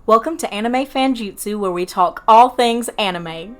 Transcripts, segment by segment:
Welcome to Anime Fanjutsu, where we talk all things anime.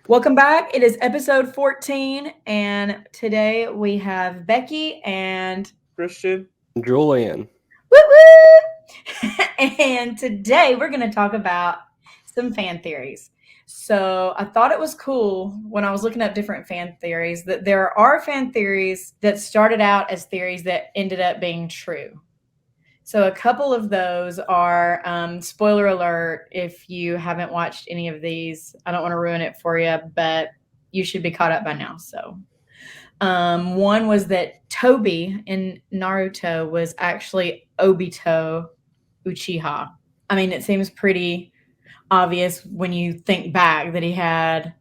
Welcome back. It is episode 14, and today we have Becky and Christian. Julian. Woo woo! And today we're going to talk about some fan theories. So I thought it was cool when I was looking up different fan theories that there are fan theories that started out as theories that ended up being true. So a couple of those are, spoiler alert, if you haven't watched any of these, I don't want to ruin it for you, but you should be caught up by now. So one was that Tobi in Naruto was actually Obito Uchiha. I mean, it seems pretty obvious when you think back that he had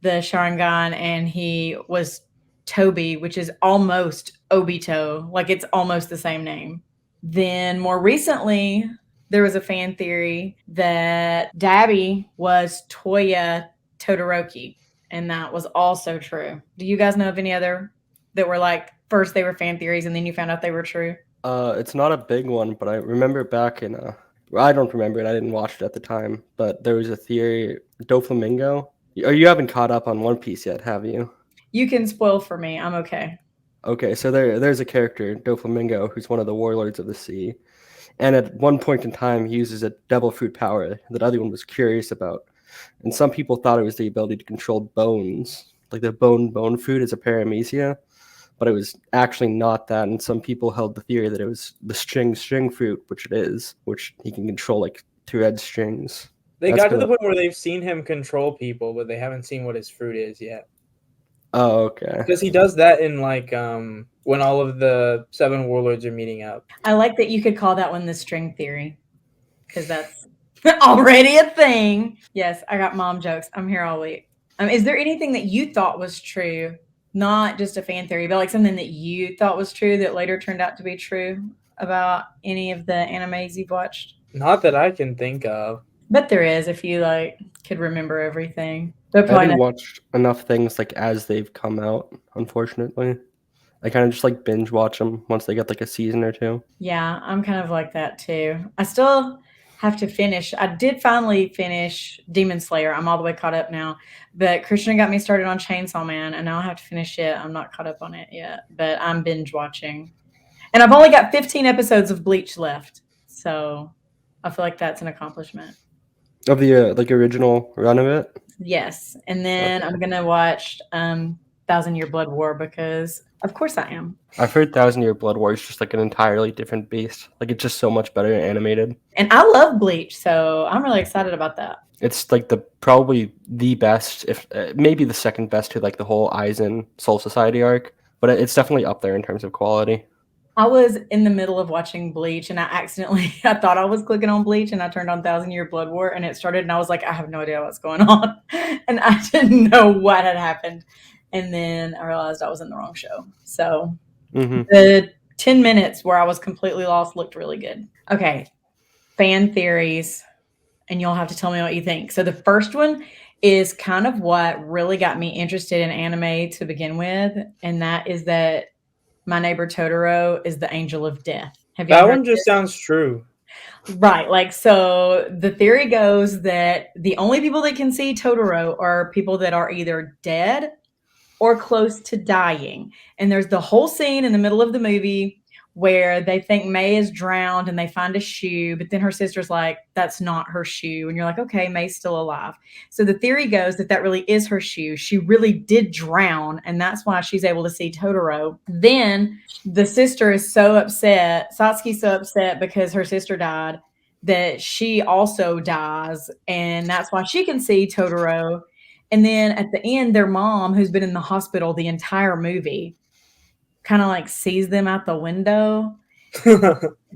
the Sharingan and he was Tobi, which is almost Obito, like it's almost the same name. Then more recently, there was a fan theory that Dabi was Toya Todoroki, and that was also true. Do you guys know of any other that were like, first they were fan theories and then you found out they were true? It's not a big one, but I remember back in I don't remember it. I didn't watch it at the time, but there was a theory, Doflamingo. You haven't caught up on One Piece yet, have you? You can spoil for me. I'm okay. Okay, so there's a character, Doflamingo, who's one of the warlords of the sea. And at one point in time, he uses a devil fruit power that everyone was curious about. And some people thought it was the ability to control bones, like the bone fruit is a paramecia. But it was actually not that, and some people held the theory that it was the string fruit, which it is, which he can control like two-edged strings. They got to the point where they've seen him control people, but they haven't seen what his fruit is yet. Oh, okay. Because he does that in like when all of the 7 warlords are meeting up. I like that you could call that one the string theory, because that's already a thing. Yes, I got mom jokes. I'm here all week. Is there anything that you thought was true? Not just a fan theory, but like something that you thought was true that later turned out to be true about any of the animes you've watched? Not that I can think of. But there is, if you like could remember everything. I didn't watch enough things like as they've come out, unfortunately. I kind of just like binge watch them once they get like a season or two. Yeah, I'm kind of like that too. I still have to finish. I did finally finish Demon Slayer. I'm all the way caught up now. But Christian got me started on Chainsaw Man, and now I have to finish it. I'm not caught up on it yet, but I'm binge watching. And I've only got 15 episodes of Bleach left, so I feel like that's an accomplishment. Of the like original run of it? Yes, and then I'm gonna watch 1,000-Year Blood War because of course I am. I've heard 1,000-Year Blood War is just like an entirely different beast. Like it's just so much better animated. And I love Bleach, so I'm really excited about that. It's like probably the best, if maybe the second best to like the whole Aizen Soul Society arc, but it's definitely up there in terms of quality. I was in the middle of watching Bleach and I thought I was clicking on Bleach and I turned on 1,000-Year Blood War and it started and I was like, I have no idea what's going on. And I didn't know what had happened. And then I realized I was in the wrong show. So the 10 minutes where I was completely lost looked really good. Okay, fan theories. And you'll have to tell me what you think. So the first one is kind of what really got me interested in anime to begin with. And that is that My Neighbor Totoro is the angel of death. Have you that one just sounds true. Right. Like, so the theory goes that the only people that can see Totoro are people that are either dead or close to dying. And there's the whole scene in the middle of the movie where they think May is drowned and they find a shoe, but then her sister's like, that's not her shoe. And you're like, okay, May's still alive. So the theory goes that really is her shoe. She really did drown, and that's why she's able to see Totoro. Then the sister is so upset, Satsuki's so upset because her sister died, that she also dies, and that's why she can see Totoro. And then at the end, their mom, who's been in the hospital the entire movie, kind of like sees them out the window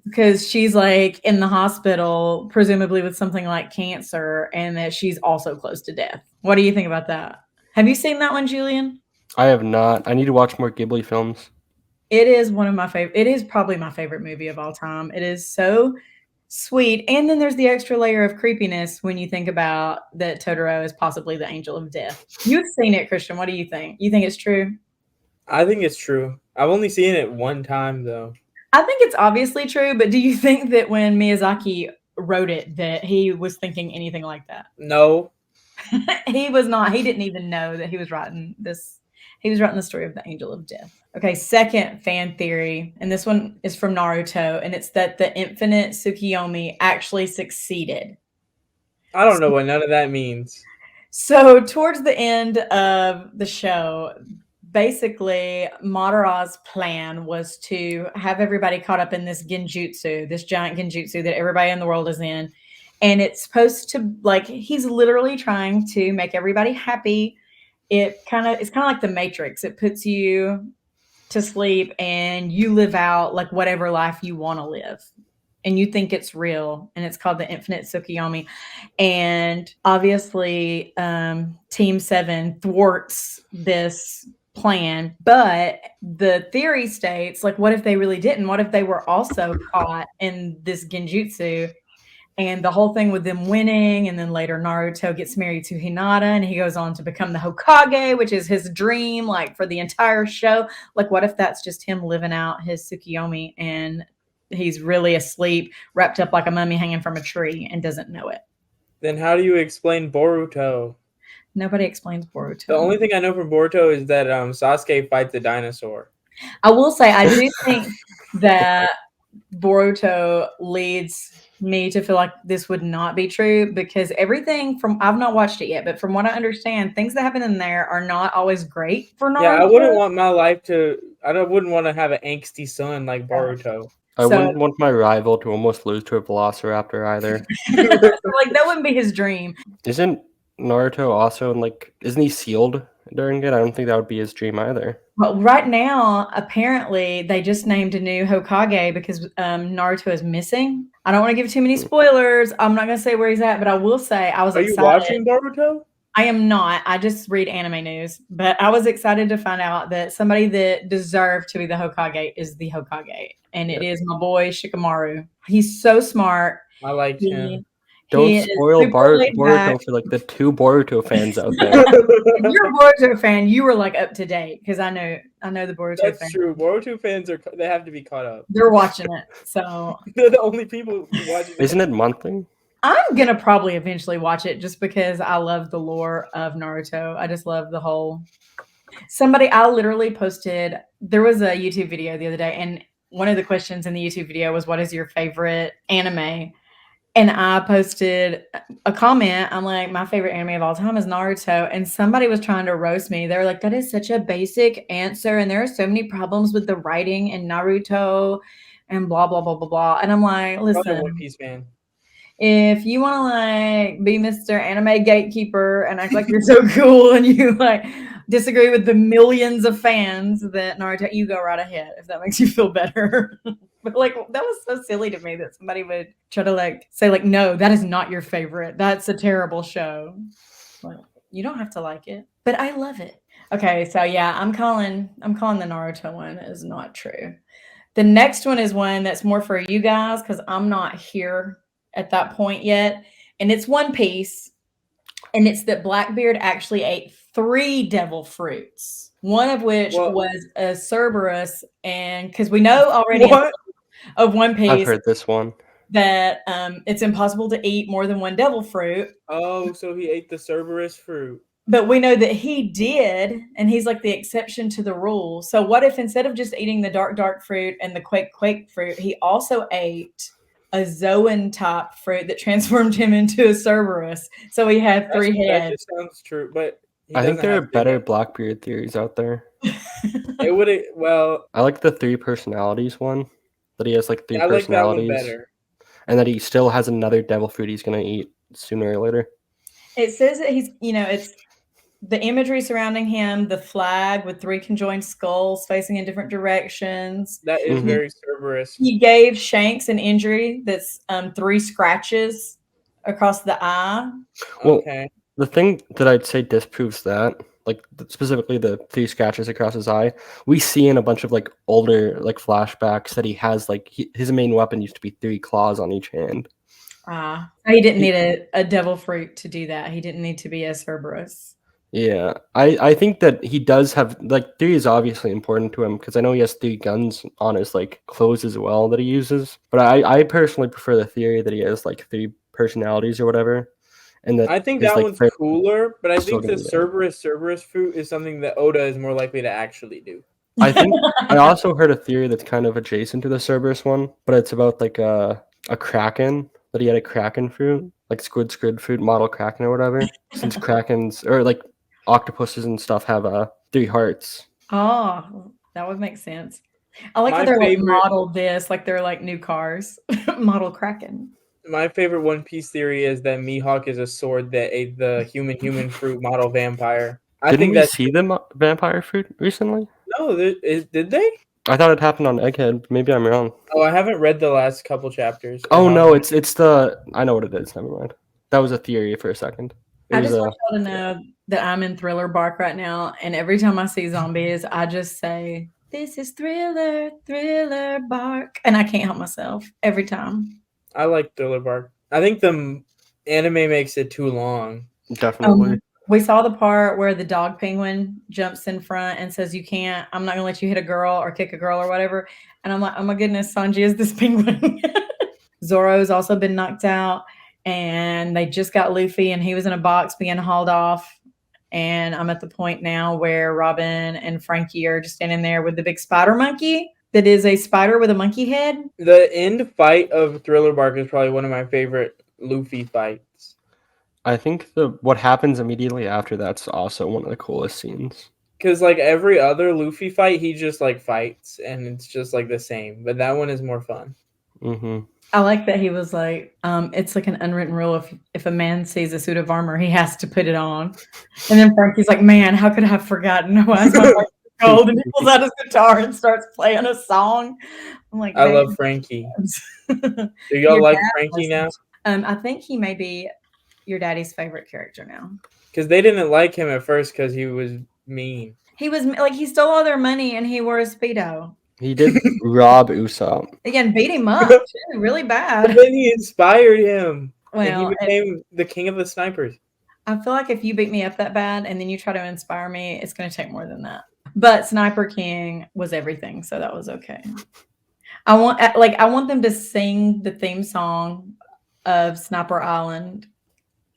because she's like in the hospital, presumably with something like cancer, and that she's also close to death. What do you think about that? Have you seen that one, Julian? I have not. I need to watch more Ghibli films. It is one of my favorite. It is probably my favorite movie of all time. It is so sweet, and then there's the extra layer of creepiness when you think about that Totoro is possibly the angel of death. You've seen it, Christian. What do you think? You think it's true? I think it's true. I've only seen it one time though. I think it's obviously true, but do you think that when Miyazaki wrote it that he was thinking anything like that? No. He was not. He didn't even know that he was writing this. He was writing the story of the angel of death. Okay, second fan theory, and this one is from Naruto, and it's that the infinite Tsukiyomi actually succeeded. I don't know what none of that means. So towards the end of the show, basically Madara's plan was to have everybody caught up in this genjutsu, this giant genjutsu that everybody in the world is in. And it's supposed to, like, he's literally trying to make everybody happy. It's kind of like the Matrix. It puts you to sleep and you live out like whatever life you want to live. And you think it's real, and it's called the Infinite Tsukiyomi. And obviously, Team 7 thwarts this plan. But the theory states, like, what if they really didn't? What if they were also caught in this genjutsu? And the whole thing with them winning, and then later Naruto gets married to Hinata, and he goes on to become the Hokage, which is his dream, like, for the entire show. Like, what if that's just him living out his Tsukiyomi, and he's really asleep, wrapped up like a mummy hanging from a tree, and doesn't know it? Then how do you explain Boruto? Nobody explains Boruto. The only thing I know from Boruto is that Sasuke fights a dinosaur. I will say, I do think that Boruto leads me to feel like this would not be true, because everything from, I've not watched it yet, but from what I understand, things that happen in there are not always great for Naruto. Yeah, I wouldn't want my life to. wouldn't want to have an angsty son like Boruto. I wouldn't want my rival to almost lose to a velociraptor either. Like, that wouldn't be his dream. Isn't Naruto also isn't he sealed during it? I don't think that would be his dream either. Well, right now, apparently, they just named a new Hokage because Naruto is missing. I don't want to give too many spoilers. I'm not going to say where he's at, but I will say I was excited. Are you watching Boruto? I am not. I just read anime news. But I was excited to find out that somebody that deserved to be the Hokage is the Hokage. And it is my boy Shikamaru. He's so smart. I liked him. Don't spoil Boruto for like the 2 Boruto fans out there. If you're a Boruto fan, you were like up to date, because I know the Boruto fans. That's true. Boruto fans they have to be caught up. They're watching it, so they're the only people watching. Isn't it monthly? I'm gonna probably eventually watch it just because I love the lore of Naruto. I just love the whole. I literally posted. There was a YouTube video the other day, and one of the questions in the YouTube video was, "What is your favorite anime?" And I posted a comment. I'm like, my favorite anime of all time is Naruto. And somebody was trying to roast me. They were like, that is such a basic answer. And there are so many problems with the writing in Naruto and blah, blah, blah, blah, blah. And I'm like, listen, One Piece fan. If you want to like be Mr. Anime Gatekeeper and act like you're so cool and you like disagree with the millions of fans that Naruto, you go right ahead if that makes you feel better. But like, that was so silly to me that somebody would try to like say like, no, that is not your favorite. That's a terrible show. Like, you don't have to like it, but I love it. Okay, so yeah, I'm calling the Naruto one is not true. The next one is one that's more for you guys because I'm not here at that point yet, and it's One Piece, and it's that Blackbeard actually ate 3 devil fruits, one of which was a Cerberus, and because we know already of One Piece, I've heard this one, that it's impossible to eat more than 1 devil fruit. Oh, so he ate the Cerberus fruit. But we know that he did, and he's like the exception to the rule. So what if instead of just eating the dark fruit and the quake fruit, he also ate a Zoan type fruit that transformed him into a Cerberus? So he had 3 heads. That just sounds true, but I think there are better Blackbeard theories out there. It would I like the 3 personalities one. That he has like 3 personalities, like that one better. And that he still has another devil fruit he's gonna eat sooner or later. It says that he's, it's the imagery surrounding him, the flag with 3 conjoined skulls facing in different directions. That is very Cerberus. He gave Shanks an injury that's 3 scratches across the eye. Well, the thing that I'd say disproves that, like specifically the 3 scratches across his eye, we see in a bunch of like older like flashbacks that he has like his main weapon used to be 3 claws on each hand. He didn't need a devil fruit to do that. He didn't need to be as Cerberus. Yeah, I think that he does have like 3 is obviously important to him because I know he has 3 guns on his like clothes as well that he uses. But I personally prefer the theory that he has like 3 personalities or whatever, and that I think his that like one's cooler, but I think the sort of Cerberus fruit is something that Oda is more likely to actually do. I think I also heard a theory that's kind of adjacent to the Cerberus one, but it's about like a kraken that he had a kraken fruit, like squid fruit model kraken or whatever. Since krakens or like octopuses and stuff have 3 hearts. Oh, that would make sense. I like how My they're like favorite modeled this, like they're like new cars. Model Kraken. my favorite One Piece theory is that Mihawk is a sword that ate the human fruit model vampire. I Didn't think we that's see the vampire fruit recently? no. Did they? I thought it happened on Egghead. Maybe I'm wrong. Oh, I haven't read the last couple chapters. Or Oh however no, many. it's the I know what it is. Never mind. That was a theory for a second. It I was just a want y'all to know that I'm in Thriller Bark right now, and every time I see zombies, I just say, "This is Thriller, Thriller Bark," and I can't help myself every time. I like Thriller Bark. I think the anime makes it too long. definitely. We saw the part where the dog penguin jumps in front and says, "You can't. I'm not gonna let you hit a girl or kick a girl or whatever." And I'm like, "Oh my goodness, Sanji is this penguin." Zoro's also been knocked out, and they just got Luffy, and he was in a box being hauled off. And I'm at the point now where Robin and Frankie are just standing there with the big spider monkey that is a spider with a monkey head. The end fight of Thriller Bark is probably one of my favorite Luffy fights. I think what happens immediately after that's also one of the coolest scenes. Because like every other Luffy fight, he just like fights and it's just like the same. But that one is more fun. Mm-hmm. I like that he was like, it's like an unwritten rule. If a man sees a suit of armor, he has to put it on. And then Frankie's like, "Man, how could I have forgotten? Why is my heart cold?" And he pulls out his guitar and starts playing a song. I'm like, I "Baby." love Frankie. Do y'all Your like dad Frankie now? I think he may be your daddy's favorite character now. Because they didn't like him at first because he was mean. He was like, he stole all their money and he wore a Speedo. He did rob Usopp. Again, beat him up too, really But bad. then he inspired him. And he Well, became the king of the snipers. I feel like if you beat me up that bad and then you try to inspire me, it's going to take more than that. But Sniper King was everything, so that was okay. I want them to sing the theme song of Sniper Island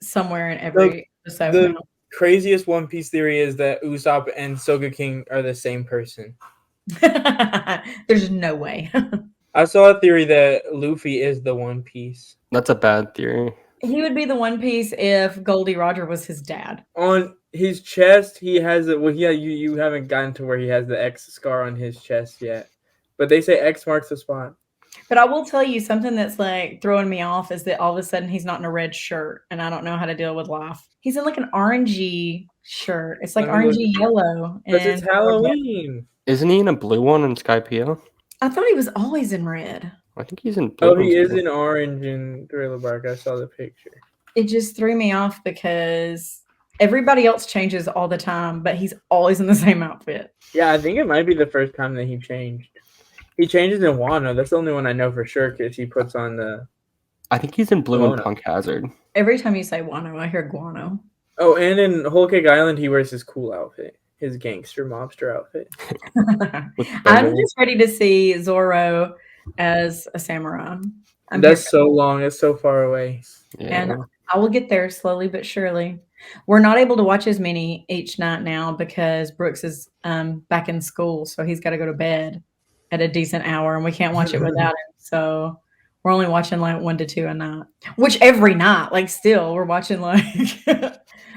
somewhere in every episode. The craziest One Piece theory is that Usopp and Soga King are the same person. There's no way. I saw a theory that Luffy is the One Piece. That's a bad theory. He would be the One Piece if Goldie Roger was his dad. On his chest, he has it. Well, yeah, you haven't gotten to where he has the X scar on his chest yet, but they say X marks the spot. But I will tell you something that's like throwing me off is that all of a sudden he's not in a red shirt, and I don't know how to deal with life. He's in like an orangey shirt. It's like orangey yellow. Because it's Halloween. Isn't he in a blue one in Skypiea? I thought he was always in red. I think he's in blue. Oh, he ones is too. in orange in Thriller Bark. I saw the picture. It just threw me off because everybody else changes all the time, but he's always in the same outfit. Yeah, I think it might be the first time that he changed. He changes in Wano. That's the only one I know for sure because he puts on the. I think he's in blue Guano. and Punk Hazard. Every time you say Wano, I hear guano. Oh, and in Whole Cake Island, he wears his cool outfit, his gangster mobster outfit. I'm just ready to see Zoro as a samurai. That's so long. It's so far away. Yeah. And I will get there slowly but surely. We're not able to watch as many each night now because Brooks is back in school, so he's got to go to bed at a decent hour, and we can't watch it without him. So we're only watching like 1 to 2 a night, which every night, like still, we're watching like.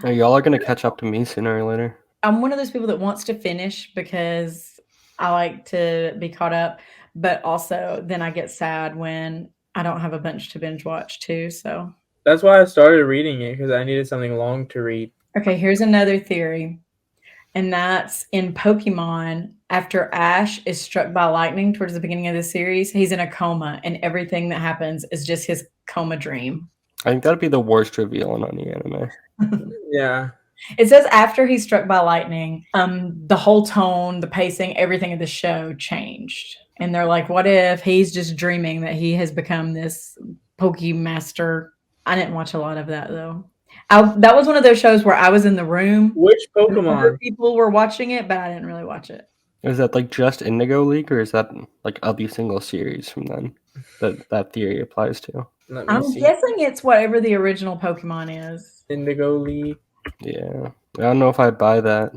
Y'all are gonna catch up to me sooner or later. I'm one of those people that wants to finish because I like to be caught up, but also then I get sad when I don't have a bunch to binge watch too. So that's why I started reading it because I needed something long to read. Okay, here's another theory. And that's in Pokemon, after Ash is struck by lightning towards the beginning of the series, he's in a coma, and everything that happens is just his coma dream. I think that'd be the worst reveal in any anime. Yeah. It says after he's struck by lightning, the whole tone, the pacing, everything of the show changed. And they're like, what if he's just dreaming that he has become this Pokemaster? I didn't watch a lot of that though. That was one of those shows where I was in the room Which and other Pokemon? people were watching it, but I didn't really watch it. Is that like just Indigo League, or is that like every single series from then that theory applies to? Let me I'm see. guessing it's whatever the original Pokemon is. Indigo League. Yeah, I don't know if I buy that.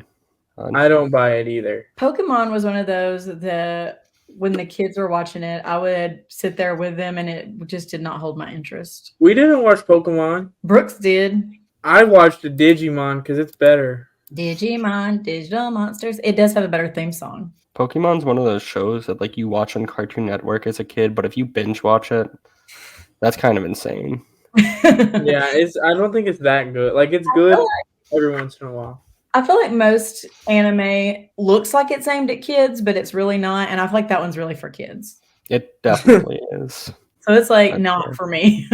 I don't buy it either. Pokemon was one of those that when the kids were watching it, I would sit there with them and it just did not hold my interest. We didn't watch Pokemon. Brooks did. I watched the Digimon because it's better. Digimon, Digital Monsters. It does have a better theme song. Pokemon's one of those shows that like you watch on Cartoon Network as a kid, but if you binge watch it, that's kind of insane. Yeah, I don't think it's that good. Like it's good every once in a while. I feel like most anime looks like it's aimed at kids, but it's really not. And I feel like that one's really for kids. It definitely is. So it's like That's not fair. for me.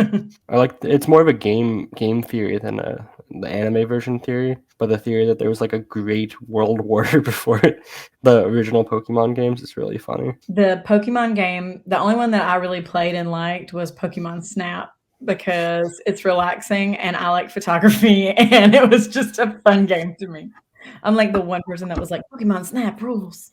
I like it's more of a game theory than the anime version theory, but the theory that there was like a great world war before the original Pokemon games is really funny. The Pokemon game, the only one that I really played and liked was Pokemon Snap because it's relaxing and I like photography and it was just a fun game to me. I'm like the one person that was like, Pokemon Snap rules.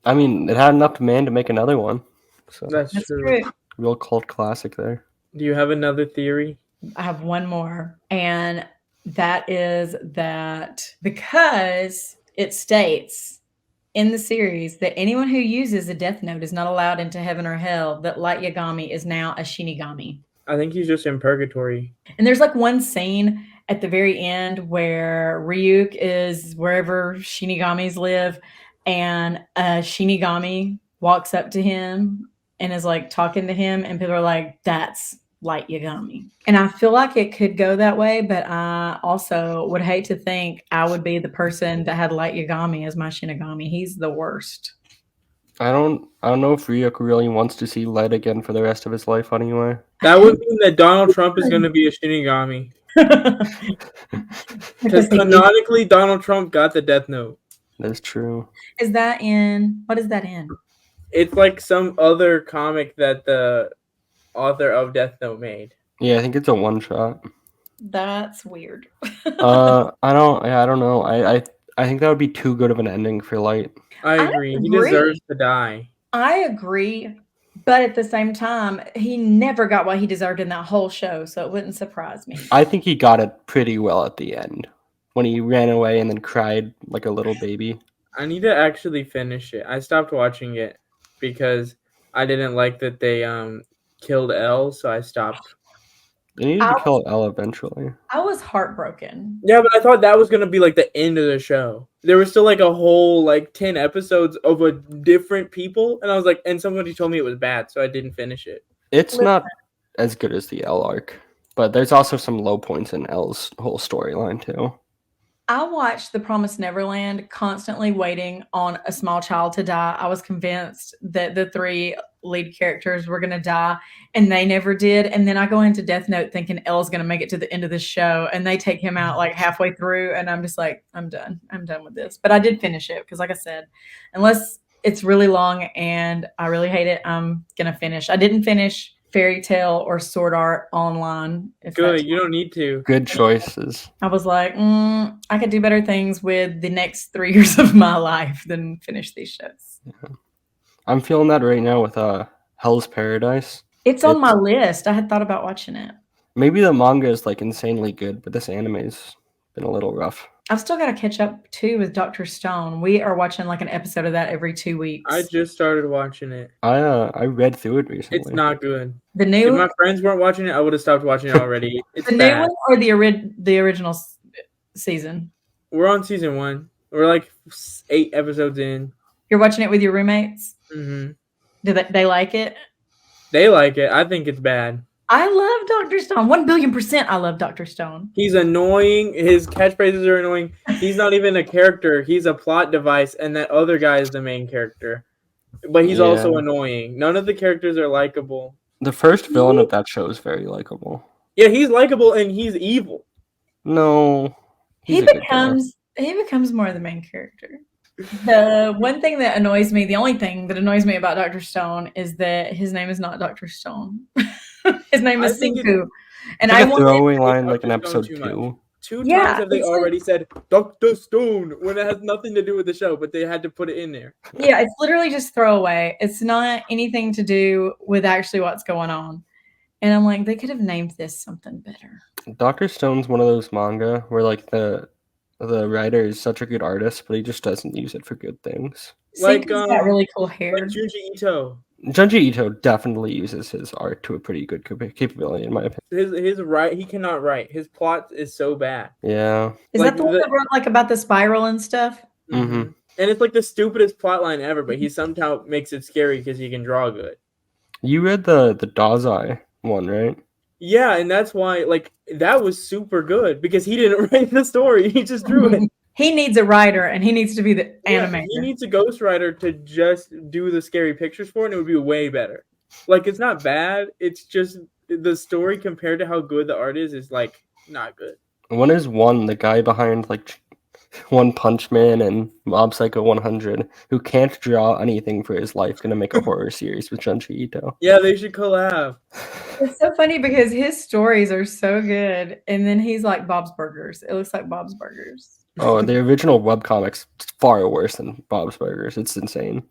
I mean, it had enough demand to make another one, so That's That's true. true. real cult classic there. Do you have another theory? I have one more, and that is that because it states in the series that anyone who uses a death note is not allowed into heaven or hell, that Light Yagami is now a Shinigami. I think he's just in purgatory. And there's like one scene at the very end where Ryuk is wherever Shinigamis live, and a Shinigami walks up to him and is like talking to him, and people are like, that's Light Yagami. And I feel like it could go that way, but I also would hate to think I would be the person that had Light Yagami as my Shinigami. He's the worst. I don't know if Ryuk really wants to see light again for the rest of his life anyway. That would mean that Donald Trump is going to be a Shinigami. Because canonically, Donald Trump got the Death Note. That's true. Is that in, what is that in? It's like some other comic that the author of Death Note made. Yeah, I think it's a one shot. That's weird. I don't know. I think that would be too good of an ending for Light. I agree. He deserves to die. I agree, but at the same time, he never got what he deserved in that whole show, so it wouldn't surprise me. I think he got it pretty well at the end when he ran away and then cried like a little baby. I need to actually finish it. I stopped watching it because I didn't like that they killed L, so I stopped. They needed to kill L eventually. I was heartbroken. Yeah, but I thought that was gonna be like the end of the show. There was still like a whole like 10 episodes of a different people, and I was like, and somebody told me it was bad, so I didn't finish it. It's not as good as the L arc, but there's also some low points in L's whole storyline too. I watched The Promised Neverland constantly waiting on a small child to die. I was convinced that the three lead characters were going to die, and they never did. And then I go into Death Note thinking Elle's going to make it to the end of the show, and they take him out like halfway through, and I'm just like, I'm done. I'm done with this. But I did finish it because, like I said, unless it's really long and I really hate it, I'm going to finish. I didn't finish Fairy Tail or Sword Art Online. Good, you don't need to. Good choices. I was like, I could do better things with the next 3 years of my life than finish these shows. Yeah. I'm feeling that right now with Hell's Paradise. It's on my list. I had thought about watching it. Maybe the manga is like insanely good, but this anime's been a little rough. I've still got to catch up too with Dr. Stone. We are watching like an episode of that every 2 weeks. I just started watching it. I read through it recently. It's not good. The new, if my friends weren't watching it, I would have stopped watching it already. It's the bad. new one or the original season? We're on season 1. We're like 8 episodes in. You're watching it with your roommates? Mm-hmm. Do they like it? They like it. I think it's bad. I love Dr. Stone. 1,000,000,000% I love Dr. Stone. He's annoying. His catchphrases are annoying. He's not even a character. He's a plot device, and that other guy is the main character. But he's also annoying. None of the characters are likable. The first villain of that show is very likable. Yeah, he's likable, and he's evil. No. He's a good guy. He becomes more of the main character. The one thing that annoys me, the only thing that annoys me about Dr. Stone is that his name is not Dr. Stone. His name I is think Senku. And It's I like a wanted, throwaway line, like in Dr. Stone episode too much. 2. Two times yeah, have they it's already said Dr. Stone when it has nothing to do with the show, but they had to put it in there. yeah, it's literally just throwaway. It's not anything to do with actually what's going on. And I'm like, they could have named this something better. Dr. Stone's one of those manga where like the writer is such a good artist, but he just doesn't use it for good things. Like Senku's got really cool hair. like Junji Ito. Junji Ito definitely uses his art to a pretty good capability, in my opinion. He cannot write. His plot is so bad. Yeah. Is like that the one that wrote like about the spiral and stuff? Mm-hmm. And it's like the stupidest plotline ever, but he somehow makes it scary because he can draw good. You read the Dazai one, right? Yeah, and that's why like that was super good because he didn't write the story; he just drew it. He needs a writer, and he needs to be the animator. He needs a ghostwriter to just do the scary pictures for it, and it would be way better. Like it's not bad; it's just the story compared to how good the art is like not good. One is the guy behind like One Punch Man and Mob Psycho 100, who can't draw anything for his life, gonna make a horror series with Junji Ito. Yeah, they should collab. It's so funny because his stories are so good, and then he's like Bob's Burgers. It looks like Bob's Burgers. Oh, the original webcomics far worse than Bob's Burgers. It's insane.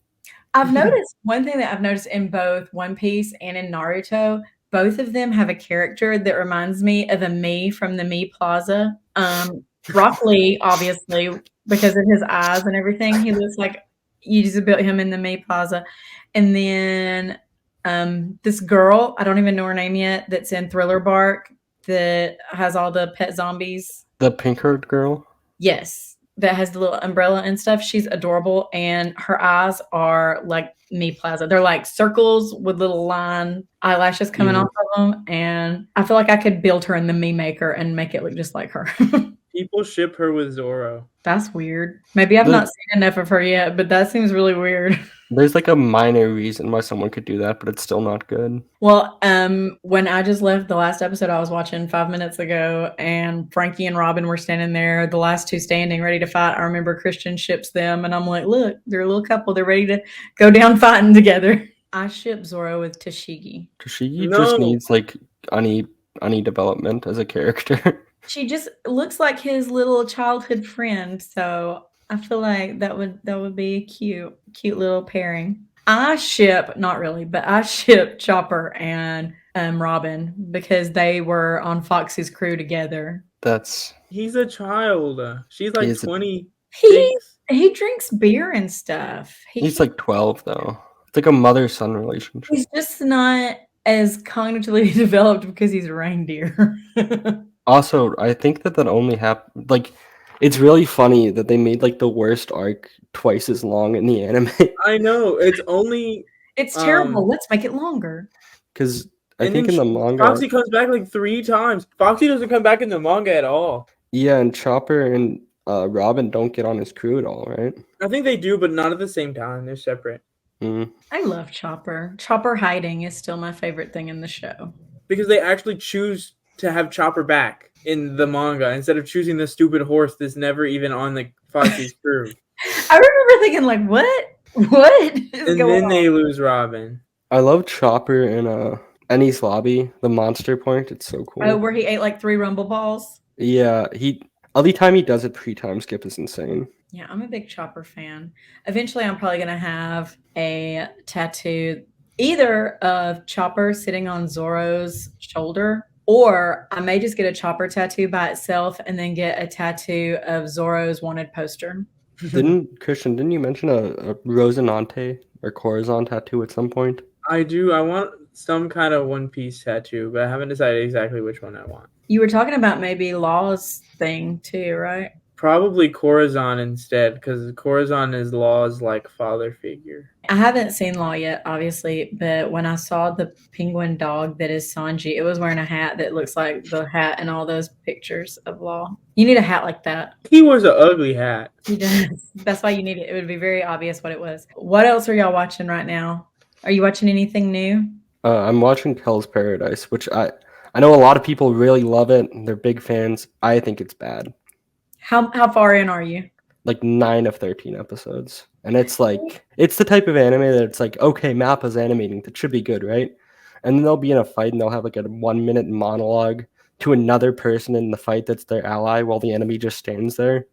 I've noticed one thing that I've noticed in both One Piece and in Naruto, both of them have a character that reminds me of a me from the Me Plaza. Rock Lee, obviously, because of his eyes and everything. He looks like you just built him in the May Plaza. And then this girl, I don't even know her name yet, that's in Thriller Bark that has all the pet zombies. The pink-haired girl? Yes, that has the little umbrella and stuff. She's adorable, and her eyes are like Me Plaza. They're like circles with little line eyelashes coming off of them, and I feel like I could build her in the Me Maker and make it look just like her. People ship her with Zoro. That's weird. Maybe I've not seen enough of her yet, but that seems really weird. There's like a minor reason why someone could do that, but it's still not good. Well, when I just left the last episode I was watching 5 minutes ago, and Frankie and Robin were standing there, the last two standing, ready to fight. I remember Christian ships them, and I'm like, look, they're a little couple. They're ready to go down fighting together. I ship Zoro with Tashigi. Tashigi just needs like any development as a character. She just looks like his little childhood friend, so I feel like that would be a cute little pairing. I ship, not really, but I ship Chopper and Robin because they were on Foxy's crew together. He's a child. She's like 20. He drinks beer and stuff. He's like 12 though. It's like a mother-son relationship. He's just not as cognitively developed because he's a reindeer. Also, I think that only happened. Like, it's really funny that they made like the worst arc twice as long in the anime. I know it's terrible. Let's make it longer. Because I think in the manga, Foxy comes back like 3 times. Foxy doesn't come back in the manga at all. Yeah, and Chopper and Robin don't get on his crew at all, right? I think they do, but not at the same time. They're separate. I love Chopper. Chopper hiding is still my favorite thing in the show. Because they actually choose to have Chopper back in the manga instead of choosing the stupid horse that's never even on the Foxy's crew. I remember thinking like, what is and going then on? They lose Robin. I love Chopper in Ennie's Lobby, the monster point. It's so cool. Oh, where he ate like 3 rumble balls? Yeah, every time he does it, 3 time skip is insane. Yeah, I'm a big Chopper fan. Eventually, I'm probably going to have a tattoo either of Chopper sitting on Zoro's shoulder, or I may just get a Chopper tattoo by itself and then get a tattoo of Zoro's wanted poster. Christian, didn't you mention a Rosinante or Corazon tattoo at some point? I do. I want some kind of One Piece tattoo, but I haven't decided exactly which one I want. You were talking about maybe Law's thing too, right? Probably Corazon instead, because Corazon is Law's like father figure. I haven't seen Law yet, obviously, but when I saw the penguin dog that is Sanji, it was wearing a hat that looks like the hat in all those pictures of Law. You need a hat like that. He wears an ugly hat. He does. That's why you need it. It would be very obvious what it was. What else are y'all watching right now? Are you watching anything new? I'm watching Hell's Paradise, which I know a lot of people really love it. They're big fans. I think it's bad. How far in are you? Like 9 of 13 episodes. And it's like, it's the type of anime that it's like, okay, Mappa's animating. That should be good, right? And then they'll be in a fight and they'll have like a 1 minute monologue to another person in the fight that's their ally while the enemy just stands there.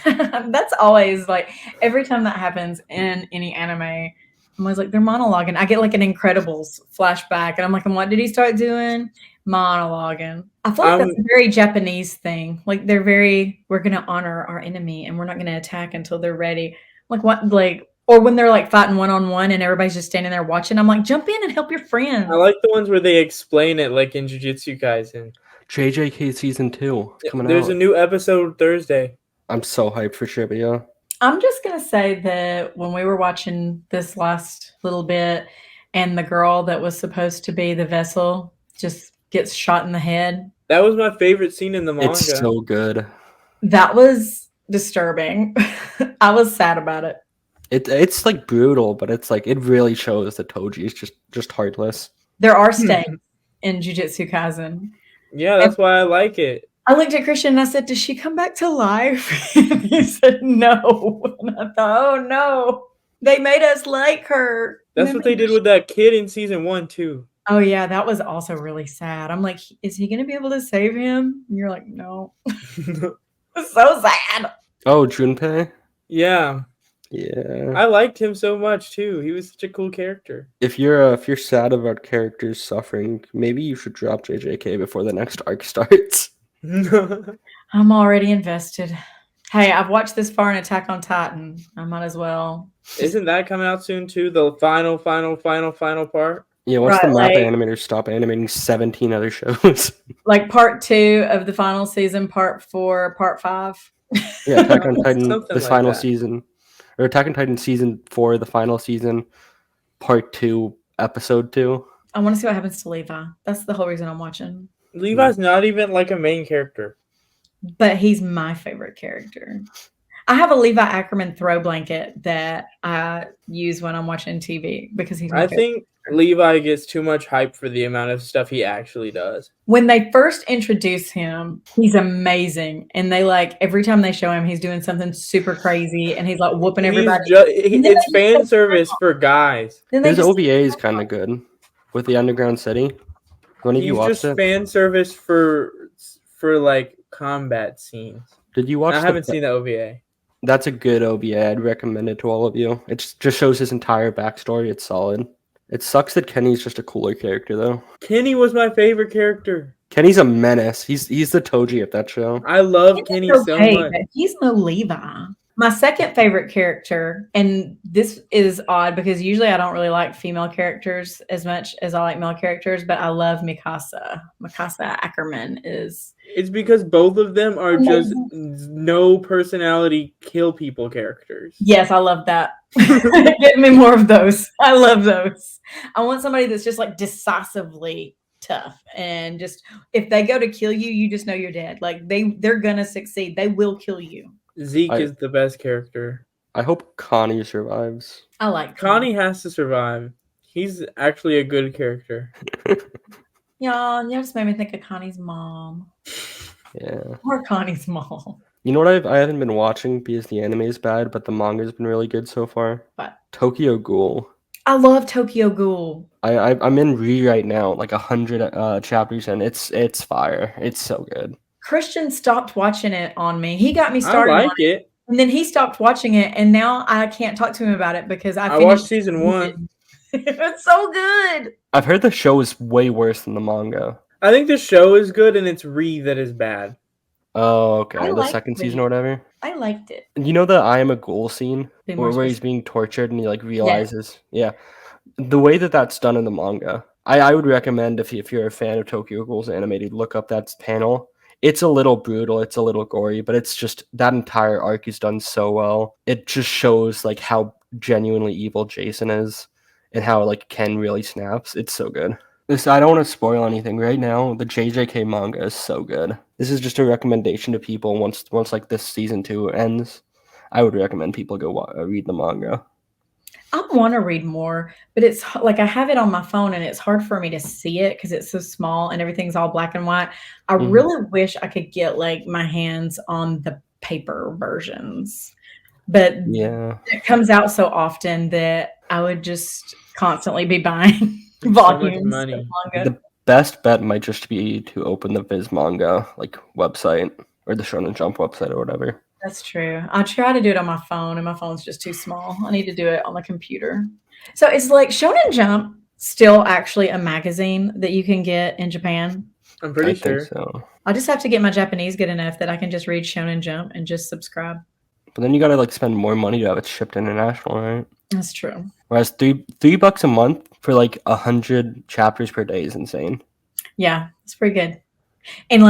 That's always like every time that happens in any anime, I'm always like, they're monologuing. I get like an Incredibles flashback, and I'm like, and what did he start doing? Monologuing. I feel like that's a very Japanese thing. Like we're gonna honor our enemy and we're not gonna attack until they're ready. Like what like or when they're like fighting one-on-one and everybody's just standing there watching, I'm like, jump in and help your friends. I like the ones where they explain it, like in Jujutsu Kaisen. JJK season 2 coming out. There's a new episode Thursday. I'm so hyped for Shibuya. I'm just gonna say that when we were watching this last little bit, and the girl that was supposed to be the vessel just gets shot in the head. That was my favorite scene in the manga. It's so good. That was disturbing. I was sad about it. It's like brutal, but it's like it really shows that Toji is just heartless. There are stakes in Jujutsu Kaisen. Yeah, that's why I like it. I looked at Christian and I said, "Does she come back to life?" And he said, "No." And I thought, "Oh no, they made us like her." That's what they did with that kid in season 1 too. Oh yeah, that was also really sad. I'm like, is he gonna be able to save him? And you're like, no. It's so sad. Oh, Junpei? Yeah. Yeah. I liked him so much too. He was such a cool character. If you're sad about characters suffering, maybe you should drop JJK before the next arc starts. I'm already invested. Hey, I've watched this far in Attack on Titan. I might as well. Isn't that coming out soon too? The final part? Yeah, once the Right, Mappa animators stop animating 17 other shows. Like part 2 of the final season, part 4, part 5. Yeah, Attack on Titan, Something this like final that. season. Or Attack on Titan season 4, the final season, part 2, episode 2. I want to see what happens to Levi. That's the whole reason I'm watching. Levi's not even like a main character. But he's my favorite character. I have a Levi Ackerman throw blanket that I use when I'm watching TV because he's my I favorite. think Levi gets too much hype for the amount of stuff he actually does. When they first introduce him, he's amazing. And they like every time they show him, he's doing something super crazy and he's like whooping everybody. It's fan service for guys. His OVA is kind of good with the Underground City. When you watched it? Fan service for like combat scenes. Did you watch? I haven't seen the OVA. That's a good OVA. I'd recommend it to all of you. It just shows his entire backstory. It's solid. It sucks that Kenny's just a cooler character, though. Kenny was my favorite character. Kenny's a menace. He's the Toji of that show. I love Kenny so much. But he's no Levi. My second favorite character, and this is odd because usually I don't really like female characters as much as I like male characters, but I love Mikasa. Mikasa Ackerman is... It's because both of them are just no personality kill people characters. Yes, I love that. Give me more of those. I love those. I want somebody that's just like decisively tough and just if they go to kill you, you just know you're dead. Like they're gonna succeed. They will kill you. Zeke is the best character. I hope Connie survives. I like Connie has to survive. He's actually a good character. Y'all just made me think of Connie's mom. Yeah. Or Connie's mom. You know what I haven't been watching because the anime is bad, but the manga's been really good so far? What? Tokyo Ghoul. I love Tokyo Ghoul. I'm in right now, like 100 chapters in. It's fire. It's so good. Christian stopped watching it on me. He got me started I like on it. And then he stopped watching it, and now I can't talk to him about it because I watched season 1. It's so good. I've heard the show is way worse than the manga. I think the show is good, and it's that is bad. Oh, okay. I The liked second it. season or whatever. I liked it. You know the I am a ghoul scene Be more where he's specific. being tortured and he like realizes, yeah, the way that's done in the manga. I would recommend if you're a fan of Tokyo Ghoul's animated, look up that panel. It's a little brutal, it's a little gory, but it's just that entire arc is done so well. It just shows like how genuinely evil Jason is and how like Ken really snaps. It's so good. I don't want to spoil anything right now. The JJK manga is so good. This is just a recommendation to people once like this season 2 ends. I would recommend people go read the manga. I want to read more, but it's like I have it on my phone and it's hard for me to see it because it's so small and everything's all black and white. I really wish I could get like my hands on the paper versions. But Yeah. it comes out so often that I would just constantly be buying It's so much volumes of money. manga. The best bet might just be to open the Viz Manga website or the Shonen Jump website or whatever. That's true. I try to do it on my phone, and my phone's just too small. I need to do it on the computer. So it's like Shonen Jump still actually a magazine that you can get in Japan. I'm pretty I sure. think so. I just have to get my Japanese good enough that I can just read Shonen Jump and just subscribe. But then you gotta spend more money to have it shipped international, right? That's true. Whereas $3 a month for 100 chapters per day is insane. Yeah, it's pretty good. And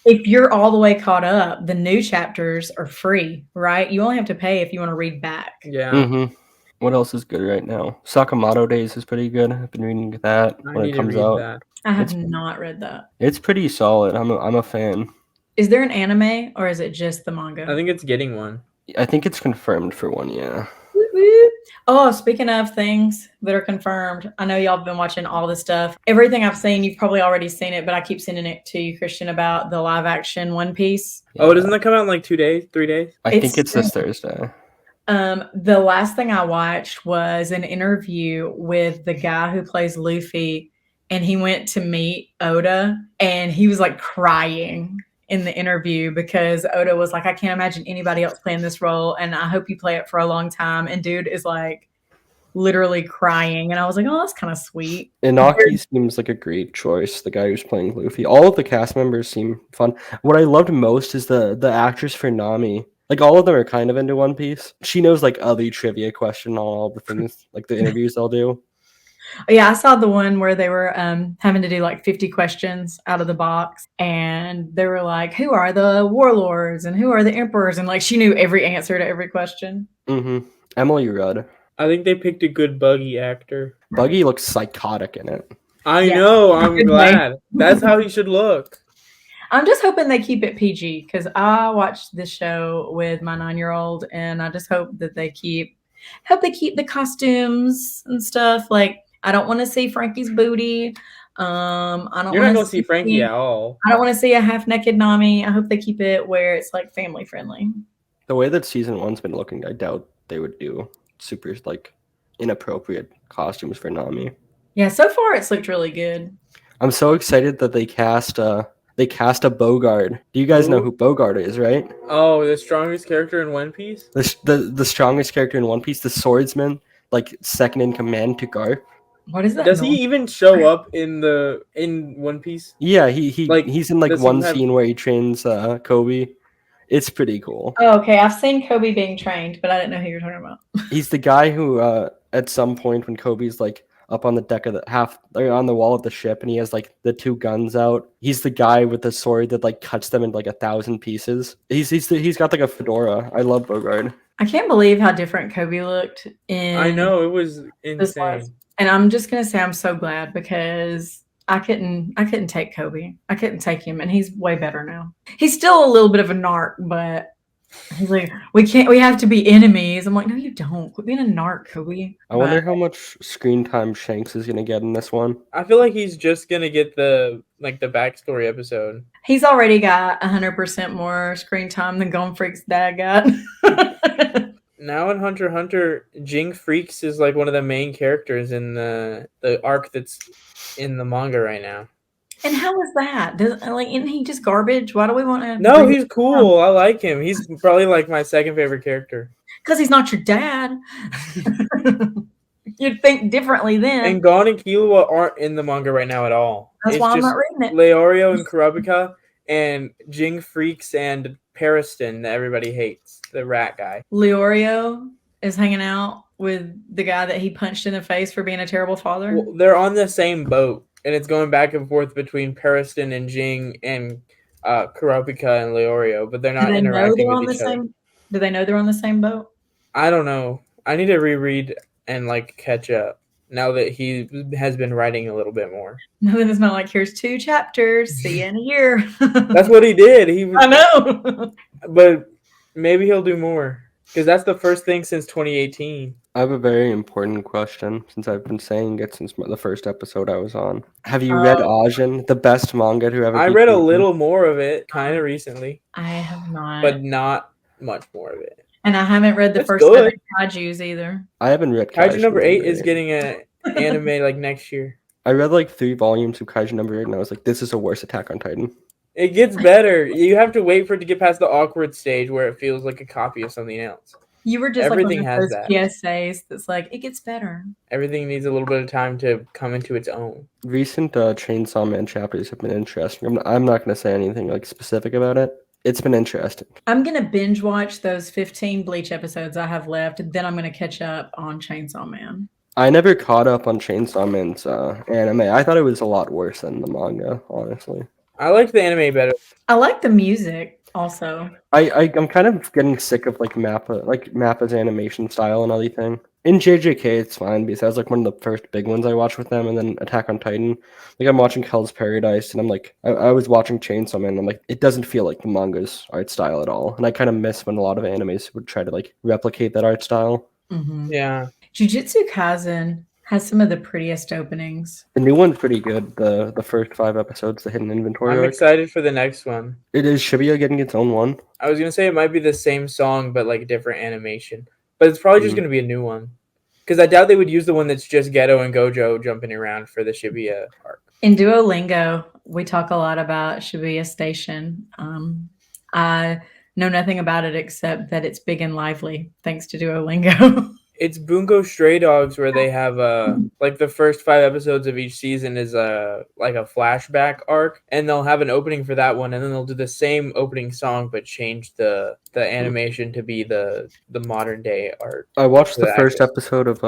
if you're all the way caught up, the new chapters are free, right? You only have to pay if you want to read back. Yeah. Mm-hmm. What else is good right now? Sakamoto Days is pretty good. I've been reading that I when need it to comes read out. that. I have not read that. It's pretty solid. I'm a fan. Is there an anime or is it just the manga? I think it's getting one. I think it's confirmed for one, yeah. Whoop, whoop. Oh, speaking of things that are confirmed, I know y'all have been watching all this stuff. Everything I've seen, you've probably already seen it, but I keep sending it to you, Christian, about the live action One Piece. Oh, doesn't that come out in 2 days, 3 days? I think it's this Thursday. The last thing I watched was an interview with the guy who plays Luffy, and he went to meet Oda, and he was crying in the interview because Oda was like, I can't imagine anybody else playing this role, and I hope you play it for a long time. And dude is literally crying, and I was like, oh, that's kind of sweet. Inaki seems like a great choice, the guy who's playing Luffy. All of the cast members seem fun. What I loved most is the actress for Nami. All of them are kind of into One Piece. She knows every trivia question on all the things, the interviews they'll do. Yeah, I saw the one where they were having to do 50 questions out of the box, and they were like, who are the warlords and who are the emperors? And she knew every answer to every question. Mm-hmm. Emily Rudd. I think they picked a good Buggy actor. Buggy looks psychotic in it. I know. I'm glad. That's how he should look. I'm just hoping they keep it PG because I watched this show with my 9-year-old, and I just hope that they keep the costumes and stuff. I don't want to see Frankie's booty. I don't. You're not gonna see Frankie at all. I don't want to see a half-naked Nami. I hope they keep it where it's family friendly. The way that season 1's been looking, I doubt they would do super inappropriate costumes for Nami. Yeah, so far it's looked really good. I'm so excited that they cast a Bogard. Do you guys know who Bogard is, right? Oh, the strongest character in One Piece? The strongest character in One Piece, the swordsman, second in command to Garp. What is that? Does he even show up in One Piece? Yeah, he's in one scene where he trains Kobe. It's pretty cool. Oh, okay. I've seen Kobe being trained, but I didn't know who you were talking about. He's the guy who at some point when Kobe's up on the deck of on the wall of the ship, and he has the two guns out. He's the guy with the sword that cuts them into 1,000 pieces. He's got a fedora. I love Bogard. I can't believe how different Kobe looked in. I know, it was insane. And I'm just gonna say I'm so glad because I couldn't take Kobe. I couldn't take him, and he's way better now. He's still a little bit of a narc, but he's like, we have to be enemies. I'm like, no, you don't. Quit being a narc, Kobe. I wonder how much screen time Shanks is gonna get in this one. I feel like he's just gonna get the backstory episode. He's already got 100% more screen time than Gone Freak's dad got. Now in Hunter x Hunter, Jing Freaks is one of the main characters in the arc that's in the manga right now. And how is that? Isn't he just garbage? Why do we want to? No, he's cool. I like him. He's probably my second favorite character. Because he's not your dad. You'd think differently then. And Gon and Killua aren't in the manga right now at all. That's why I'm not reading it. Leorio and Kurapika and Jing Freaks and Periston that everybody hates. The rat guy. Leorio is hanging out with the guy that he punched in the face for being a terrible father. Well, they're on the same boat, and it's going back and forth between Periston and Jing and Kurapika and Leorio, but they're not interacting with each other. Do they know they're on the same boat? I don't know. I need to reread and catch up now that he has been writing a little bit more. No, then it's not here's 2 chapters. See you in a year. That's what he did. I know. But maybe he'll do more because that's the first thing since 2018. I have a very important question since I've been saying it since the first episode I was on. Have you read Ajin, the best manga to ever? I read a little more of it kind of recently. I have not. But not much more of it. And I haven't read the That's first good. 7 Kaijus either. I haven't read Kaiju number 8 is 8. getting an anime like next year. I read like 3 volumes of Kaiju number 8, and I was like, this is a worse Attack on Titan. It gets better. You have to wait for it to get past the awkward stage where it feels like a copy of something else. You were just Everything like one has of those that. PSAs that's like, it gets better. Everything needs a little bit of time to come into its own. Recent Chainsaw Man chapters have been interesting. I'm not going to say anything like specific about it. It's been interesting. I'm going to binge watch those 15 Bleach episodes I have left, and then I'm going to catch up on Chainsaw Man. I never caught up on Chainsaw Man's anime. I thought it was a lot worse than the manga, honestly. I like the anime better. I like the music also. I'm kind of getting sick of like Mappa's animation style and everything. In JJK, it's fine because that was like one of the first big ones I watched with them, and then Attack on Titan. Like I'm watching Hell's Paradise, and I'm like, I was watching Chainsaw Man, and I'm like, it doesn't feel like the manga's art style at all, and I kind of miss when a lot of animes would try to like replicate that art style. Mm-hmm. Yeah. Jujutsu Kaisen has some of the prettiest openings. The new one's pretty good. The first 5 episodes, the hidden inventory. I'm arc. excited for the next one. It is Shibuya getting its own one. I was gonna say it might be the same song but like different animation, but it's probably just gonna be a new one. Because I doubt they would use the one that's just Geto and Gojo jumping around for the Shibuya arc. In Duolingo, we talk a lot about Shibuya Station. I know nothing about it except that it's big and lively, thanks to Duolingo. It's Bungo Stray Dogs where they have like the first 5 episodes of each season is like a flashback arc, and they'll have an opening for that one, and then they'll do the same opening song but change the animation to be the modern day art. I watched the first episode of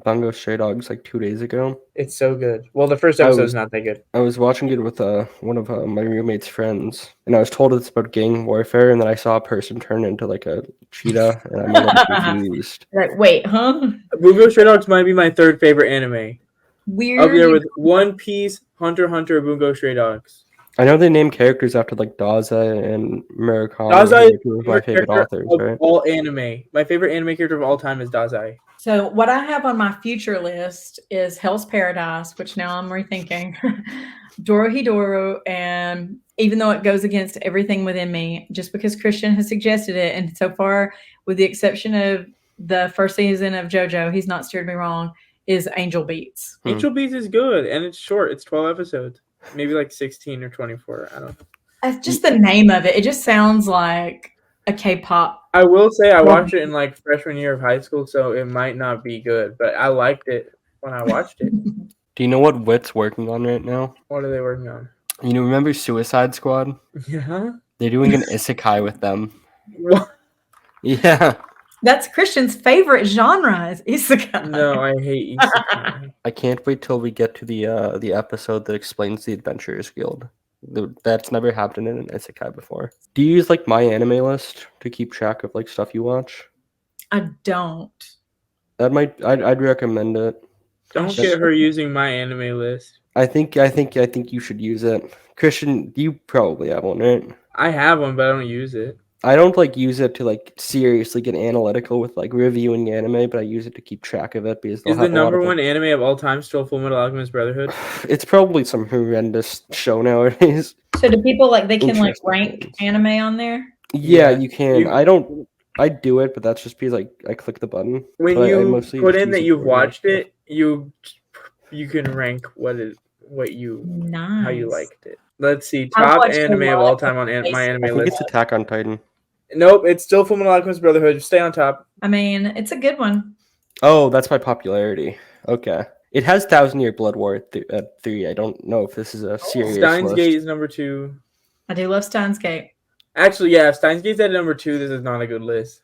Bungo Stray Dogs like 2 days ago. It's so good. Well, the first episode is not that good. I was watching it with one of my roommate's friends, and I was told it's about gang warfare, and then I saw a person turn into like a cheetah, and I'm a little confused. Like, wait, huh? Bungo Stray Dogs might be my 3rd favorite anime. Weird. Up there with One Piece, Hunter x Hunter, Bungo Stray Dogs. I know they name characters after like Daza and Murakami. Dazai is my favorite authors, right? All anime. My favorite anime character of all time is Dazai. So what I have on my future list is Hell's Paradise, which now I'm rethinking, Dorohedoro, and even though it goes against everything within me, just because Christian has suggested it, and so far, with the exception of the first season of JoJo, he's not steered me wrong, is Angel Beats. Angel Beats is good, and it's short. It's 12 episodes. Maybe like 16 or 24. I don't know. It's just the name of it. It just sounds like a K-pop. I will say I watched it in like freshman year of high school, so it might not be good, but I liked it when I watched it. Do you know what Wit's working on right now? What are they working on? You know, remember Suicide Squad? Yeah. They're doing an isekai with them. What? Yeah. That's Christian's favorite genre is isekai. No, I hate isekai. I can't wait till we get to the episode that explains the Adventurers Guild. That's never happened in an isekai before. Do you use like My Anime List to keep track of like stuff you watch? I don't. I'd recommend it. Don't get her using My Anime List. I think you should use it. Christian, you probably have one, right? I have one, but I don't use it. I don't like use it to like seriously get analytical with like reviewing anime, but I use it to keep track of it because is the number one anime of all time still Fullmetal Alchemist Brotherhood? It's probably some horrendous show nowadays. So do people like they can like rank anime on there? Yeah, you can. I do it, but that's just because I click the button. When you put in that you've watched it, you can rank how you liked it. Let's see, top anime of all time on My Anime List. It's Attack on Titan. Nope, it's still Fullmetal Alchemist Brotherhood. Stay on top. I mean, it's a good one. Oh, that's my popularity. Okay. It has 1,000 Year Blood War at 3. I don't know if this is a serious Steins list. Gate is number 2. I do love Steins Gate. Actually, yeah, if Steins Gate's at number 2, this is not a good list.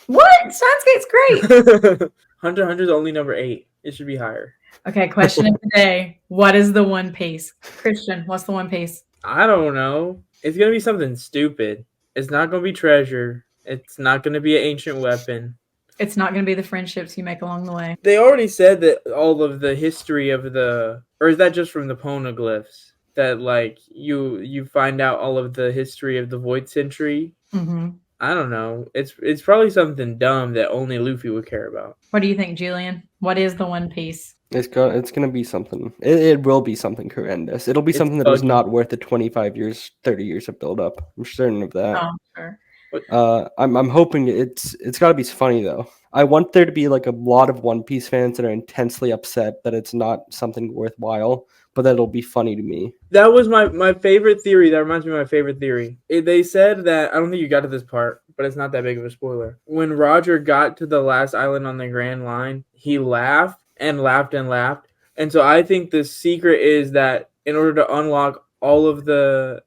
What? Steins Gate's great. Hunter x Hunter's only number 8. It should be higher. Okay, question of the day. What is the One Piece? Christian, what's the One Piece? I don't know. It's going to be something stupid. It's not going to be treasure. It's not going to be an ancient weapon. It's not going to be the friendships you make along the way. They already said that all of the history of or is that just from the poneglyphs? That like you find out all of the history of the Void Century? Mm-hmm. I don't know. It's probably something dumb that only Luffy would care about. What do you think, Julian? What is the One Piece? It's gonna be something. It will be something horrendous. It'll be something that was not worth the 25 years, 30 years of build up. I'm certain of that. Oh, sure. I'm hoping it's got to be funny though. I want there to be like a lot of One Piece fans that are intensely upset that it's not something worthwhile, but that it'll be funny to me. That was my favorite theory. That reminds me of my favorite theory. They said that, I don't think you got to this part, but it's not that big of a spoiler. When Roger got to the last island on the Grand Line, he laughed and laughed and laughed. And so I think the secret is that in order to unlock all of the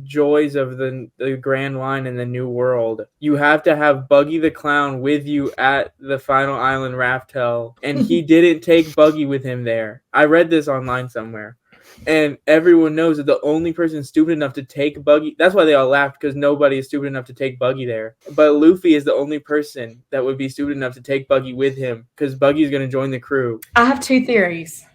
joys of the Grand Line in the New World, you have to have Buggy the Clown with you at the final island, Raftel, and he didn't take Buggy with him there. I read this online somewhere. And everyone knows that the only person stupid enough to take Buggy, that's why they all laughed, because nobody is stupid enough to take Buggy there. But Luffy is the only person that would be stupid enough to take Buggy with him, because Buggy's going to join the crew. I have two theories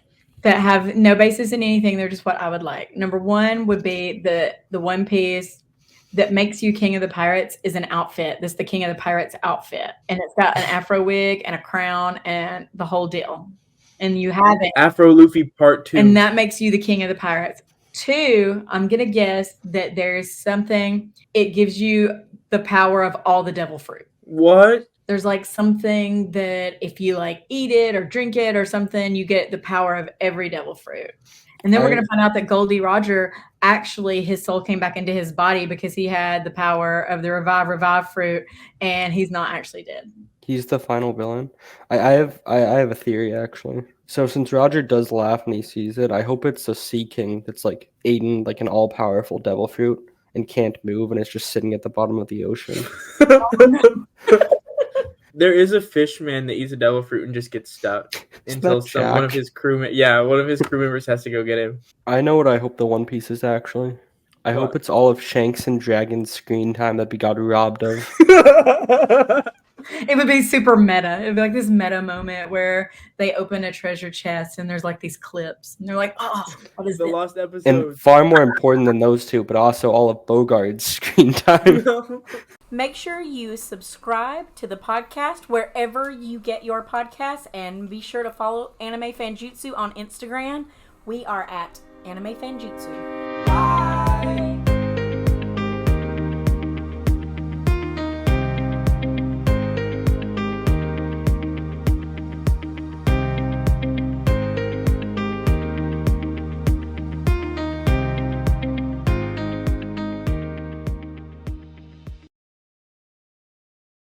that have no basis in anything. They're just what I would like. Number one would be the One Piece that makes you King of the Pirates is an outfit. This is the King of the Pirates outfit. And it's got an afro wig and a crown and the whole deal. And you have it. Afro Luffy Part 2. And that makes you the King of the Pirates. Two, I'm going to guess that there's something, it gives you the power of all the devil fruit. What? There's like something that if you like eat it or drink it or something, you get the power of every devil fruit. And then we're going to find out that Goldie Roger, actually his soul came back into his body because he had the power of the revive fruit, and he's not actually dead. He's the final villain. I have a theory actually. So since Roger does laugh when he sees it, I hope it's a Sea King that's like eating like an all-powerful devil fruit and can't move, and it's just sitting at the bottom of the ocean. There is a fish man that eats a devil fruit and just gets stuck until one of his crew members has to go get him. I know what I hope the One Piece is actually. I hope it's all of Shanks and Dragon's screen time that we got robbed of. It would be super meta. It would be like this meta moment where they open a treasure chest and there's like these clips. And they're like, oh, what is the this? lost episode? And far more important than those two, but also all of Bogart's screen time. Make sure you subscribe to the podcast wherever you get your podcasts, and be sure to follow Anime Fanjutsu on Instagram. We are at Anime Fanjutsu.